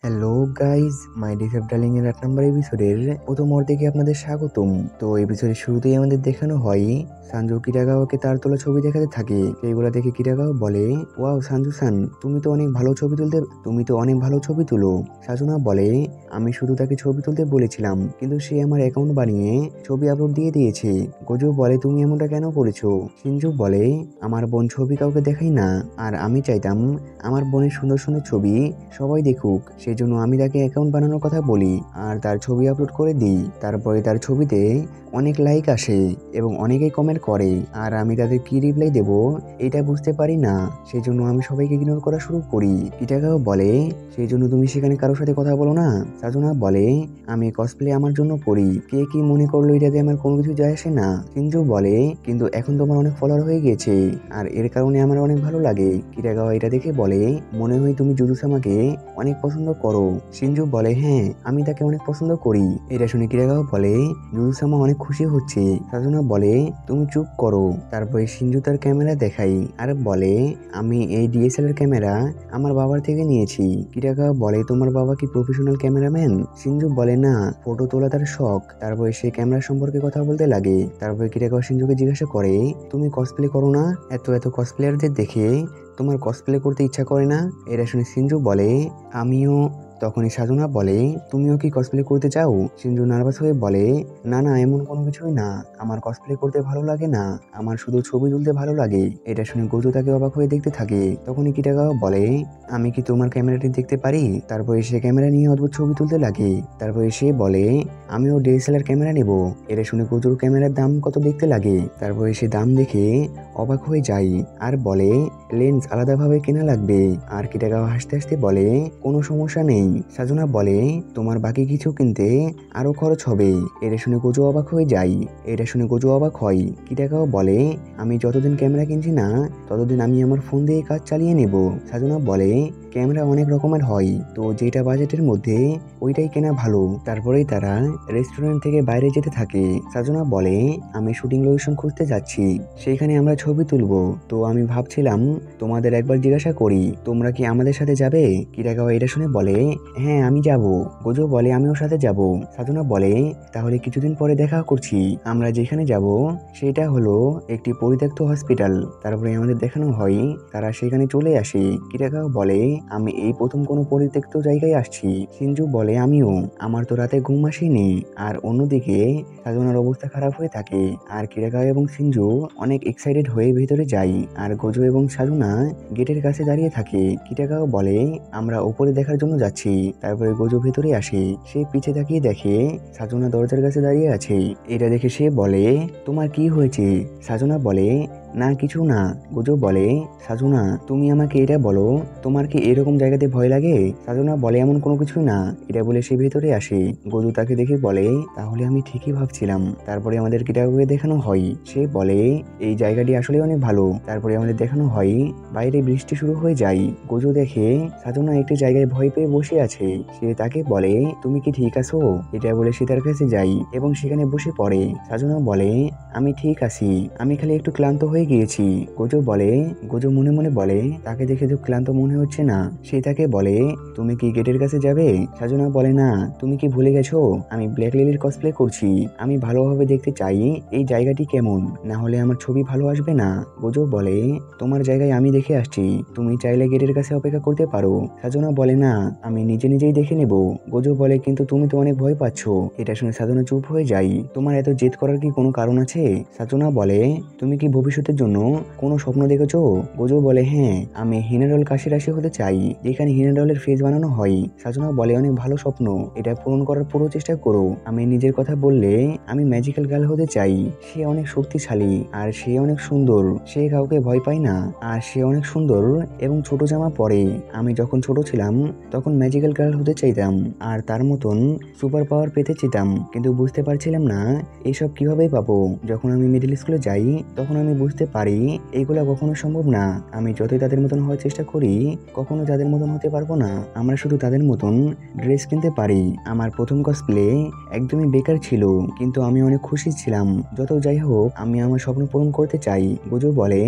Hello guys, মাই ডিসেপ darling এর ৮ নম্বর এপিসোডের প্রথম অর্ধেকে আপনাদের স্বাগতম। তো এপিসোডের শুরুতেই আমাদের দেখানো হয় সানজু কিরাগাওয়াকে তার তোলা ছবি দেখাতে থাকে। সেইগুলো দেখে কিরাগাওয়া বলে, ওয়াও সানজু সান, তুমি তো অনেক ভালো ছবি তুলো। সাজুনা বলে, আমি শুধু তাকে ছবি তুলতে বলেছিলাম, কিন্তু সে আমার অ্যাকাউন্ট বানিয়ে ছবি আপলোড দিয়ে দিয়েছে। গোজো বলে, তুমি এমনটা কেন করেছো? সিনজু বলে, আমার বোন ছবি কাউকে দেখাই না, আর আমি চাইতাম আমার বোনের সুন্দর সুন্দর ছবি সবাই দেখুক, সেই জন্য আমি তাকে অ্যাকাউন্ট বানানোর কথা বলি আর তার ছবি আপলোড করে দিই। তারপরে তার ছবিতে অনেক লাইক আসে এবং অনেকেই কমেন্ট করে, আর আমি তাদের কি রিপ্লাই দেব এটা বুঝতে পারি না, সেই জন্য আমি সবাইকে ইগনোর করা শুরু করি। কিটাকাও বলে, সেই জন্য তুমি সেখানে কারোর সাথে কথা বলো না? সাজুনা বলে, আমি কসপ্লে আমার জন্য করি, কে কি মনে করলো এটাতে আমার কোনো কিছু যায় আসে না। সিনজু বলে, কিন্তু এখন তোমার অনেক ফলোয়ার হয়ে গেছে আর এর কারণে আমার অনেক ভালো লাগে। কিটাগাওয়া এটা দেখে বলে, মনে হয় তুমি জুজুসামাকে অনেক পছন্দ করো। সিনজু বলে, হ্যাঁ আমি তাকে অনেক পছন্দ করি। এটা শুনে কিরাগাওয়া বলে, জুজুসামা অনেক খুশি হচ্ছে। সাজুনা বলে, তুমি চুপ করো। তারপরে সিনজু তার ক্যামেরা দেখাই আর বলে, আমি এই ডিএসএলআর ক্যামেরা আমার বাবার থেকে নিয়েছি। কিরাগাওয়া বলে, তোমার বাবা কি প্রফেশনাল ক্যামেরাম্যান? সিনজু বলে, না, ফটো তোলা তার শখ। তারপরে সে ক্যামেরা সম্পর্কে কথা বলতে লাগে। তারপরে কিরাগাওয়া সিনজুকে জিজ্ঞাসা করে, তুমি কসপ্লে করো না? এত এত কসপ্লেয়ারদের দেখে তোমার কসপ্লে করতে ইচ্ছা করে না? এটা শুনে সিনজু বলে, আমিও। তখনই সাজনা বলে, তুমিও কি কসপ্লে করতে চাও? সিনজু নার্ভাস হয়ে বলে, না না, এমন কোনো কিছুই না, আমার কসপ্লে করতে ভালো লাগে না, আমার শুধু ছবি তুলতে ভালো লাগে। এটা শুনে গোজো তাকে অবাক হয়ে দেখতে থাকে। তখনই কিটাগাওয়া বলে, আমি কি তোমার ক্যামেরাটি দেখতে পারি? তারপরে সে ক্যামেরা নিয়ে অদ্ভুত ছবি তুলতে লাগে। তারপরে সে বলে, আমিও ডিএসএলআর ক্যামেরা নেব। এটা শুনে গোজোর ক্যামেরার দাম কত দেখতে লাগে। তারপরে সে দাম দেখে অবাক হয়ে যায় আর বলে, লেন্স আলাদাভাবে কেনা লাগবে। আর কিটাগাওয়া হাসতে হাসতে বলে, কোনো সমস্যা নেই। সাজনা বলে, তোমার বাকি কিছু কিনতে আরো খরচ হবে। এটা শুনে গোজো অবাক হয়ে যায়। কিটাগাওয়া বলে, আমি যতদিন ক্যামেরা কিনছি না ততদিন আমি আমার ফোন দিয়ে কাজ চালিয়ে নেব। সাজনা বলে, ক্যামেরা অনেক রকমের হয়, তো যেটা বাজেটের মধ্যে ওইটাই কেনা ভালো। তারপরেই তারা রেস্টুরেন্ট থেকে বাইরে যেতে থাকে। সাজনা বলে, আমি শুটিং লোকেশন খুঁজতে যাচ্ছি, সেইখানে আমরা ছবি তুলবো। তো আমি ভাবছিলাম তোমাদের একবার জিজ্ঞাসা করি, তোমরা কি আমাদের সাথে যাবে? কিরাগাওয়া এটা শুনে বলে, হ্যাঁ আমি যাব। গোজো বলে, আমিও সাথে যাব। সাজনা বলে, তাহলে কিছুদিন পরে দেখা করছি। আমরা যেখানে যাব সেটা হলো একটি পরিত্যক্ত হসপিটাল। তারপরে আমাদের দেখানো হয় তারা সেখানে চলে আসে। কিরাগাওয়া বলে, আমি এই প্রথম কোনো পরিত্যক্ত জায়গায় আসছি। সিনজু বলে, আমিও, আমার তো রাতে ঘুম আসেনি। আর অন্যদিকে সাজনার অবস্থা খারাপ হয়ে থাকে আর কিরাগাওয়া এবং সিনজু অনেক এক্সাইটেড হয়ে ভেতরে যায়। আর গোজো এবং সাজনা গেটের কাছে দাঁড়িয়ে থাকে। কিটাগাওয়া বলে, আমরা উপরে দেখার জন্য যাচ্ছি। তারপরে গোজো ভেতরে আসে। সে পিছে তাকিয়ে দেখে সাজনা দরজার কাছে দাঁড়িয়ে আছে। এটা দেখে সে বলে, তোমার কি হয়েছে? সাজনা বলে, না কিছু না। গোজো বলে, সাজনা তুমি আমাকে এটা বলো, তোমার কি এরকম জায়গাতে ভয় লাগে? সাজনা বলে, এমন কোনো কিছুই না। এটা বলে সে ভেতরে আসে। গোজো তাকে দেখে বলে, তাহলে আমি ঠিকই ভাবছিলাম। তারপরে আমাদের কিটাগাওয়াকে দেখানো হয়। সে বলে, এই জায়গাটি আসলে অনেক ভালো। তারপরে আমাদের দেখানো হয় বাইরে বৃষ্টি শুরু হয়ে যায়। গোজো দেখে সাজনা একটি জায়গায় ভয় পেয়ে বসে আছে। সে তাকে বলে, তুমি কি ঠিক আছো? এটা বলে সে তার কাছে যায় এবং সেখানে বসে পড়ে। সাজনা বলে, আমি ঠিক আছি, আমি খালি একটু ক্লান্ত হয়ে গিয়েছি। গোজো মনে মনে বলে, তাকে দেখে তো ক্লান্ত মনে হচ্ছে না। সে তাকে বলে, তুমি কি গেটের কাছে যাবে? সাজনা বলে, না, তুমি কি ভুলে গেছো আমি ব্ল্যাক লিলির কসপ্লে করছি। আমি ভালোভাবে দেখতে চাই এই জায়গাটি কেমন, না হলে আমার ছবি ভালো আসবে না। গোজো বলে, তোমার জায়গায় আমি দেখে আসছি, তুমি চাইলে গেটের কাছে অপেক্ষা করতে পারো। সাজনা বলে, না, আমি নিজে নিজেই দেখে নেব। গোজো বলে, কিন্তু তুমি তো অনেক ভয় পাচ্ছ। এটা শুনে সাজনা চুপ হয়ে যায়। তোমার এত জেদ করার কি কোনো কারণ আছে? সাজনা বলে, তুমি কি ভবিষ্যতের জন্য কোনো স্বপ্ন দেখেছো? গোজো বলে, হ্যাঁ, আমি হিনাডল কাশিরাশি হতে চাই, যেখানে হিনাডলের ফেস বানানো হয়। সাজনা বলে, অনেক ভালো স্বপ্ন, এটা পূরণ করার পুরো চেষ্টা করো। আমি নিজের কথা বললে আমি ম্যাজিক্যাল গার্ল হতে চাই। সে অনেক শক্তিশালী আর সে অনেক সুন্দর, সে কাউকে ভয় পায় না, আর সে অনেক সুন্দর এবং ছোট জামা পরে। আমি যখন ছোট ছিলাম তখন ম্যাজিক্যাল গার্ল হতে চাইতাম আর তার মতন সুপার পাওয়ার পেতে চেতাম, কিন্তু বুঝতে পারছিলাম না এসব কিভাবে পাবো। যখন আমি মিডল স্কুলে যাই তখন আমি বুঝতে উঠতে পারি এইগুলা কখনো সম্ভব না। আমি যতই তাদের মতন হওয়ার চেষ্টা করি কখনো তাদের মতন হতে পারবো না। আমরা শুধু তাদের মতন ড্রেস কিনতে পারি। আমার প্রথম কসপ্লে একদমই বেকার ছিল, কিন্তু আমি অনেক খুশি ছিলাম। যত যাই হোক, আমি আমার স্বপ্ন পূরণ করতে চাই। গোজো বলে,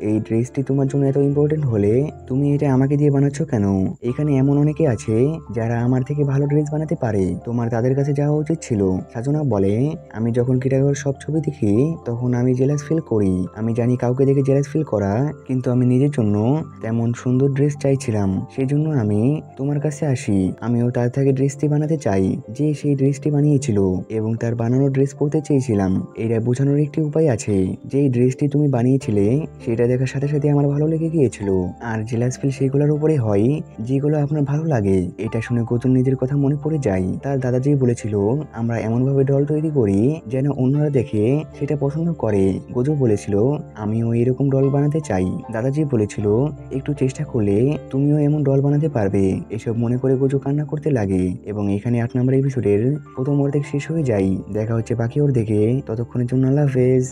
এই ড্রেসটি তোমার জন্য এত ইম্পর্টেন্ট হলে তুমি এটা আমাকে দিয়ে বানাচ্ছ কেন? এখানে এমন অনেকে আছে যারা আমার থেকে ভালো ড্রেস বানাতে পারে, তোমার তাদের কাছে যাওয়া উচিত ছিল। সাজনা বলে, আমি যখন কিটাগোর সব ছবি দেখি তখন আমি জেলাস ফিল করি। আমি জানি কাউকে দেখে জেলাস ফিল করা, কিন্তু আমি নিজের জন্য তেমন সুন্দর ড্রেস চাইছিলাম, সেই জন্য আমি তোমার কাছে আসি। আমিও তার থেকে ড্রেসটি বানাতে চাই যে সেই ড্রেসটি বানিয়েছিল, এবং তার বানানো ড্রেস পরতে চেয়েছিলাম। এটা বোঝানোর একটি উপায় আছে যে এই ড্রেসটি তুমি বানিয়েছিলে সেটা দেখার সাথে সাথে আমার ভালো লেগে গিয়েছিল। আর জেলাস ফিল সেইগুলোর উপরে হয় যেগুলো আপনার ভালো লাগে। এটা শুনে গোজন নিজের কথা মনে পড়ে যায়। তার দাদাজি বলেছিল, আমরা এমন ভাবে ডল তৈরি করি যেন অন্যরা দেখে সেটা পছন্দ করে। গোজো বলেছিল, আমিও এরকম ডল বানাতে চাই। দাদাজি বলেছিল, একটু চেষ্টা করলে তুমিও এমন ডল বানাতে পারবে। এসব মনে করে গোজো কান্না করতে লাগে, এবং এখানে 8 নম্বর এপিসোডের প্রথম অর্ধেক শেষ হয়ে যায়। দেখা হচ্ছে বাকি অর্ধেকে। ততক্ষণের জন্য আল্লাহ হাফেজ।